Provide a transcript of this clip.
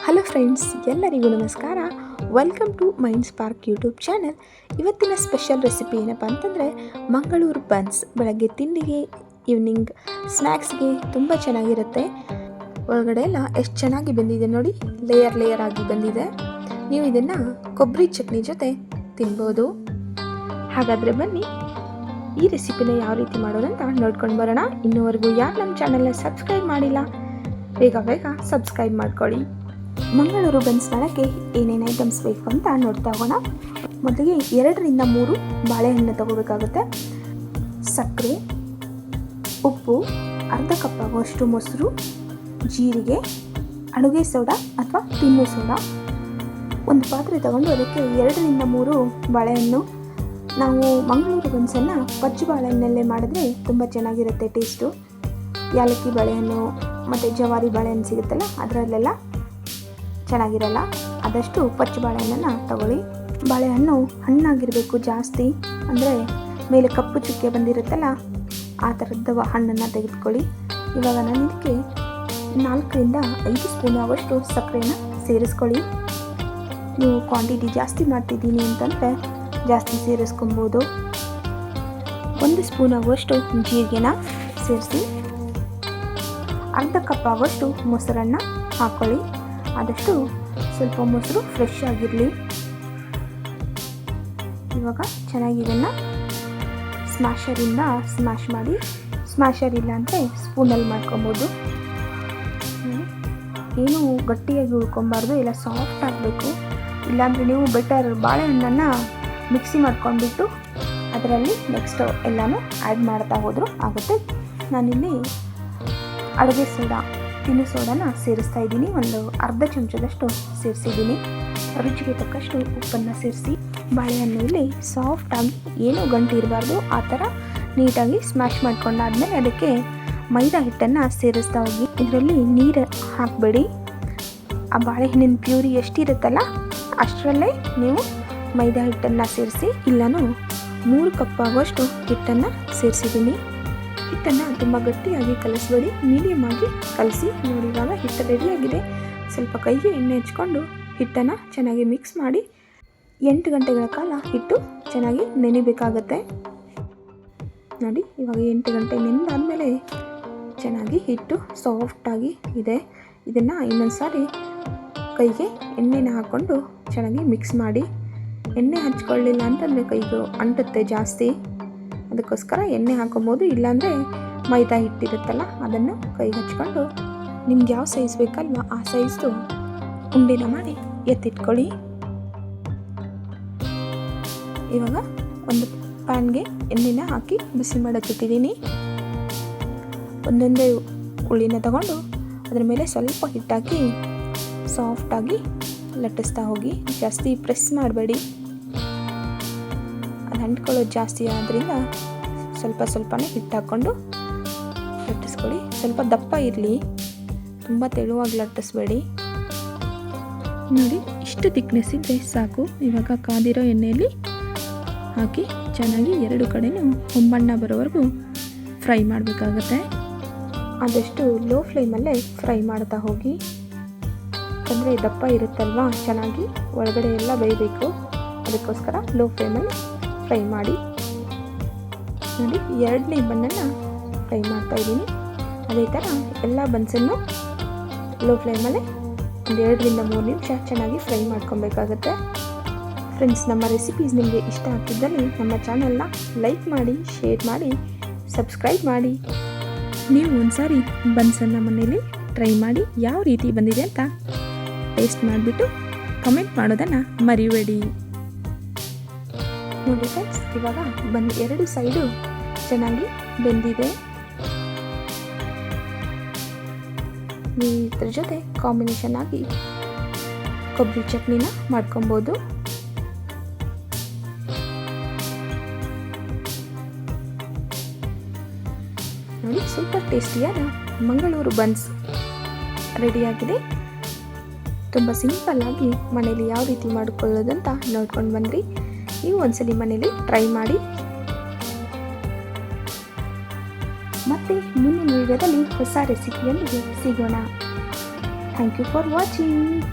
Hello friends, ಎಲ್ಲರಿಗೂ ನಮಸ್ಕಾರ. Welcome to Mind Spark YouTube channel. ಇವತ್ತಿನ ಸ್ಪೆಷಲ್ ರೆಸಿಪಿ ಏನಪ್ಪ ಅಂತಂದರೆ ಮಂಗಳೂರು ಬನ್ಸ್. ಬೆಳಗ್ಗೆ ತಿಂಡಿಗೆ, ಈವ್ನಿಂಗ್ ಸ್ನ್ಯಾಕ್ಸ್ಗೆ ತುಂಬ ಚೆನ್ನಾಗಿರುತ್ತೆ. ಒಳಗಡೆ ಎಲ್ಲ ಎಷ್ಟು ಚೆನ್ನಾಗಿ ಬಂದಿದೆ ನೋಡಿ, ಲೇಯರ್ ಆಗಿ ಬಂದಿದೆ. ನೀವು ಇದನ್ನು ಕೊಬ್ಬರಿ ಚಟ್ನಿ ಜೊತೆ ತಿನ್ಬೋದು. ಹಾಗಾದರೆ ಬನ್ನಿ ಈ ರೆಸಿಪಿನ ಯಾವ ರೀತಿ ಮಾಡೋದಂತ ನೋಡ್ಕೊಂಡು ಬರೋಣ. ಇನ್ನೂವರೆಗೂ ಯಾರು ನಮ್ಮ ಚಾನಲ್ನ ಸಬ್ಸ್ಕ್ರೈಬ್ ಮಾಡಿಲ್ಲ, ಬೇಗ ಸಬ್ಸ್ಕ್ರೈಬ್ ಮಾಡ್ಕೊಳ್ಳಿ. ಮಂಗಳೂರು ಬನ್ಸ್ ಮಾಡೋಕ್ಕೆ ಏನೇನು ಐಟಮ್ಸ್ ಬೇಕು ಅಂತ ನೋಡ್ತಾ ಹೋಗೋಣ. ಮೊದಲಿಗೆ 2 ರಿಂದ 3 ಬಾಳೆಹಣ್ಣು ತಗೋಬೇಕಾಗುತ್ತೆ. ಸಕ್ಕರೆ, ಉಪ್ಪು, ಅರ್ಧ ಕಪ್ ಆಗುವಷ್ಟು ಮೊಸರು, ಜೀರಿಗೆ, ಅಡುಗೆ ಸೋಡಾ ಅಥವಾ ತಿನ್ನೋ ಸೋಡಾ. ಒಂದು ಪಾತ್ರೆ ತಗೊಂಡು ಅದಕ್ಕೆ 2 ರಿಂದ 3 ಬಾಳೆಹಣ್ಣು. ನಾವು ಮಂಗಳೂರು ಬನ್ಸನ್ನು ಪಚ್ಚು ಬಾಳೆಹಣ್ಣಲ್ಲೇ ಮಾಡಿದ್ರೆ ತುಂಬ ಚೆನ್ನಾಗಿರುತ್ತೆ ಟೇಸ್ಟು. ಯಾಲಕ್ಕಿ ಬಾಳೆಹಣ್ಣು ಮತ್ತು ಜವಾರಿ ಬಾಳೆಹಣ್ಣು ಸಿಗುತ್ತಲ್ಲ, ಅದರಲ್ಲೆಲ್ಲ ಚೆನ್ನಾಗಿರಲ್ಲ. ಆದಷ್ಟು ಪಚ್ಚು ಬಾಳೆಹಣ್ಣನ್ನು ತಗೊಳ್ಳಿ. ಬಾಳೆಹಣ್ಣು ಹಣ್ಣಾಗಿರಬೇಕು ಜಾಸ್ತಿ, ಅಂದರೆ ಮೇಲೆ ಕಪ್ಪು ಚುಕ್ಕೆ ಬಂದಿರುತ್ತಲ್ಲ ಆ ಥರದ ಹಣ್ಣನ್ನು ತೆಗೆದುಕೊಳ್ಳಿ. ಇವಾಗ ನಾನು ಇದಕ್ಕೆ 4 ರಿಂದ 5 ಸ್ಪೂನ್ ಆಗುವಷ್ಟು ಸಕ್ಕರೆನ ಸೇರಿಸ್ಕೊಳ್ಳಿ. ನೀವು ಕ್ವಾಂಟಿಟಿ ಜಾಸ್ತಿ ಮಾಡ್ತಿದ್ದೀನಿ ಅಂತಂದರೆ ಜಾಸ್ತಿ ಸೇರಿಸ್ಕೊಬೋದು. 1 ಸ್ಪೂನ್ ಆಗುವಷ್ಟು ಜೀರಿಗೆನ ಸೇರಿಸಿ, ಅರ್ಧ ಕಪ್ ಆಗುವಷ್ಟು ಮೊಸರನ್ನು ಹಾಕ್ಕೊಳ್ಳಿ. ಆದಷ್ಟು ಸ್ವಲ್ಪ ಮೊಸರು ಫ್ರೆಶ್ ಆಗಿರಲಿ. ಇವಾಗ ಚೆನ್ನಾಗಿ ಇದನ್ನು ಸ್ಮ್ಯಾಶರಿಂದ ಸ್ಮ್ಯಾಶ್ ಮಾಡಿ, ಸ್ಮ್ಯಾಶರ್ ಇಲ್ಲ ಅಂದರೆ ಸ್ಪೂನಲ್ಲಿ ಮಾಡ್ಕೊಬೋದು. ಏನೂ ಗಟ್ಟಿಯಾಗಿ ಉಳ್ಕೊಬಾರ್ದು, ಇಲ್ಲ ಸಾಫ್ಟ್ ಆಗಬೇಕು. ಇಲ್ಲಾಂದರೆ ನೀವು ಬೆಟರ್ ಬಾಳೆಹಣ್ಣನ್ನು ಮಿಕ್ಸಿ ಮಾಡ್ಕೊಂಡ್ಬಿಟ್ಟು ಅದರಲ್ಲಿ ನೆಕ್ಸ್ಟ್ ಎಲ್ಲನೂ ಆ್ಯಡ್ ಮಾಡ್ತಾ ಹೋದರೂ ಆಗುತ್ತೆ. ನಾನಿಲ್ಲಿ ಅಡುಗೆ ಸೋಡಾ, ತಿನ್ನು ಸೋಡಾನ ಸೇರಿಸ್ತಾ ಇದ್ದೀನಿ. ಒಂದು ಅರ್ಧ ಚಮಚದಷ್ಟು ಸೇರಿಸಿದ್ದೀನಿ. ರುಚಿಗೆ ತಕ್ಕಷ್ಟು ಉಪ್ಪನ್ನು ಸೇರಿಸಿ, ಬಾಳೆಹಣ್ಣು ಇಲ್ಲಿ ಸಾಫ್ಟಾಗಿ ಏನೂ ಗಂಟು ಇರಬಾರ್ದು, ಆ ಥರ ನೀಟಾಗಿ ಸ್ಮ್ಯಾಶ್ ಮಾಡ್ಕೊಂಡಾದ್ಮೇಲೆ ಅದಕ್ಕೆ ಮೈದಾ ಹಿಟ್ಟನ್ನು ಸೇರಿಸ್ತಾ ಹೋಗಿ. ಇದರಲ್ಲಿ ನೀರು ಹಾಕಬೇಡಿ. ಆ ಬಾಳೆಹಣ್ಣಿನ ಪ್ಯೂರಿ ಎಷ್ಟಿರುತ್ತಲ್ಲ ಅಷ್ಟರಲ್ಲೇ ನೀವು ಮೈದಾ ಹಿಟ್ಟನ್ನು ಸೇರಿಸಿ. ಇಲ್ಲನೂ 3 ಕಪ್ ಆಗುವಷ್ಟು ಹಿಟ್ಟನ್ನು ಸೇರಿಸಿದ್ದೀನಿ. ಹಿಟ್ಟನ್ನು ತುಂಬ ಗಟ್ಟಿಯಾಗಿ ಕಲಿಸ್ಬೇಡಿ, ಮೀಡಿಯಮ್ ಆಗಿ ಕಲಸಿ. ನೋಡಿ, ಇವಾಗ ಹಿಟ್ಟು ರೆಡಿಯಾಗಿದೆ. ಸ್ವಲ್ಪ ಕೈಗೆ ಎಣ್ಣೆ ಹಚ್ಕೊಂಡು ಹಿಟ್ಟನ್ನು ಚೆನ್ನಾಗಿ ಮಿಕ್ಸ್ ಮಾಡಿ 8 ಗಂಟೆಗಳ ಕಾಲ ಹಿಟ್ಟು ಚೆನ್ನಾಗಿ ನೆನೆಬೇಕಾಗತ್ತೆ. ನೋಡಿ, ಇವಾಗ 8 ಗಂಟೆ ನೆನೆದಾದಮೇಲೆ ಚೆನ್ನಾಗಿ ಹಿಟ್ಟು ಸಾಫ್ಟಾಗಿ ಇದೆ. ಇದನ್ನು ಇನ್ನೊಂದು ಸಾರಿ ಕೈಗೆ ಎಣ್ಣೆನ ಹಾಕ್ಕೊಂಡು ಚೆನ್ನಾಗಿ ಮಿಕ್ಸ್ ಮಾಡಿ. ಎಣ್ಣೆ ಹಚ್ಕೊಳ್ಳಿಲ್ಲ ಅಂತಂದರೆ ಕೈಗೆ ಅಂಟುತ್ತೆ ಜಾಸ್ತಿ, ಅದಕ್ಕೋಸ್ಕರ ಎಣ್ಣೆ ಹಾಕೊಬೋದು. ಇಲ್ಲಾಂದರೆ ಮೈದಾ ಹಿಟ್ಟಿರುತ್ತಲ್ಲ ಅದನ್ನು ಕೈಗೆ ಹಚ್ಕೊಂಡು ನಿಮ್ಗೆ ಯಾವ ಸೈಜ್ ಬೇಕಲ್ವ ಆ ಸೈಜ್ದು ಉಂಡೆನ ಮಾಡಿ ಎತ್ತಿಟ್ಕೊಳ್ಳಿ. ಇವಾಗ ಒಂದು ಪ್ಯಾನ್ಗೆ ಎಣ್ಣೆನ ಹಾಕಿ ಬಿಸಿ ಮಾಡೋಕ್ಕಿಟ್ಟಿದ್ದೀನಿ. ಒಂದೊಂದೇ ಉಳ್ಳಿನ ತಗೊಂಡು ಅದರ ಮೇಲೆ ಸ್ವಲ್ಪ ಹಿಟ್ಟಾಕಿ ಸಾಫ್ಟಾಗಿ ಲಟ್ಟಿಸ್ತಾ ಹೋಗಿ. ಜಾಸ್ತಿ ಪ್ರೆಸ್ ಮಾಡಬೇಡಿ, ಅದು ಅಂಟ್ಕೊಳ್ಳೋದು ಜಾಸ್ತಿ ಆದ್ದರಿಂದ ಸ್ವಲ್ಪನೇ ಹಿಟ್ಟು ಹಾಕ್ಕೊಂಡು ಲಟ್ಟಿಸ್ಕೊಳ್ಳಿ. ಸ್ವಲ್ಪ ದಪ್ಪ ಇರಲಿ, ತುಂಬ ತೆಳುವಾಗಿ ಲಟ್ಟಿಸ್ಬೇಡಿ. ನೋಡಿ, ಇಷ್ಟು ಥಿಕ್ನೆಸ್ ಇದ್ದರೆ ಸಾಕು. ಇವಾಗ ಕಾದಿರೋ ಎಣ್ಣೆಯಲ್ಲಿ ಹಾಕಿ ಚೆನ್ನಾಗಿ 2 ಕಡೆನೂ ಹೊಂಬಣ್ಣ ಬರೋವರೆಗೂ ಫ್ರೈ ಮಾಡಬೇಕಾಗತ್ತೆ. ಆದಷ್ಟು ಲೋ ಫ್ಲೇಮಲ್ಲೇ ಫ್ರೈ ಮಾಡ್ತಾ ಹೋಗಿ, ಯಾಕಂದರೆ ದಪ್ಪ ಇರುತ್ತಲ್ವ, ಚೆನ್ನಾಗಿ ಒಳಗಡೆ ಎಲ್ಲ ಬೇಯಬೇಕು. ಅದಕ್ಕೋಸ್ಕರ ಲೋ ಫ್ಲೇಮಲ್ಲಿ ಫ್ರೈ ಮಾಡಿ. ನೋಡಿ, 2ನೇ ಬಣ್ಣನ ಫ್ರೈ ಮಾಡ್ತಾಯಿದ್ದೀನಿ. ಅದೇ ಥರ ಎಲ್ಲ ಬನ್ಸನ್ನು ಲೋ ಫ್ಲೇಮಲ್ಲೇ ಒಂದು 2 ರಿಂದ 3 ನಿಮಿಷ ಚೆನ್ನಾಗಿ ಫ್ರೈ ಮಾಡ್ಕೊಬೇಕಾಗತ್ತೆ. ಫ್ರೆಂಡ್ಸ್, ನಮ್ಮ ರೆಸಿಪೀಸ್ ನಿಮಗೆ ಇಷ್ಟ ಆಗ್ತಿದ್ದಲ್ಲಿ ನಮ್ಮ ಚಾನಲ್ನ ಲೈಕ್ ಮಾಡಿ, ಶೇರ್ ಮಾಡಿ, ಸಬ್ಸ್ಕ್ರೈಬ್ ಮಾಡಿ. ನೀವು ಒಂದು ಸಾರಿ ಬನ್ಸನ್ನು ಮನೇಲಿ ಟ್ರೈ ಮಾಡಿ ಯಾವ ರೀತಿ ಬಂದಿದೆ ಅಂತ ಟೇಸ್ಟ್ ಮಾಡಿಬಿಟ್ಟು ಕಮೆಂಟ್ ಮಾಡೋದನ್ನು ಮರಿಬೇಡಿ. ನೋಡಿ ಫ್ರೆಂಡ್ಸ್, ಇವಾಗ 2 ಸೈಡು ಚೆನ್ನಾಗಿ ಬೆಂದಿದೆ. ಇದ್ರ ಜೊತೆ ಕಾಂಬಿನೇಷನ್ ಆಗಿ ಕೊಬ್ಬರಿ ಚಟ್ನಿನ ಮಾಡ್ಕೊಬೋದು. ನೋಡಿ, ಸೂಪರ್ ಟೇಸ್ಟಿಯಾದ ಮಂಗಳೂರು ಬನ್ಸ್ ರೆಡಿಯಾಗಿದೆ. ತುಂಬ ಸಿಂಪಲ್ಲಾಗಿ ಮನೇಲಿ ಯಾವ ರೀತಿ ಮಾಡಿಕೊಳ್ಳೋದಂತ ನೋಡ್ಕೊಂಡು ಬಂದ್ರಿ. ನೀವು ಒಂದ್ಸಲಿ ಮನೇಲಿ ಟ್ರೈ ಮಾಡಿ. ಮತ್ತೆ ಮುಂದಿನ ವಿಡಿಯೋದಲ್ಲಿ ಹೊಸ ರೆಸಿಪಿಯೊಂದಿಗೆ ಸಿಗೋಣ. Thank you for watching.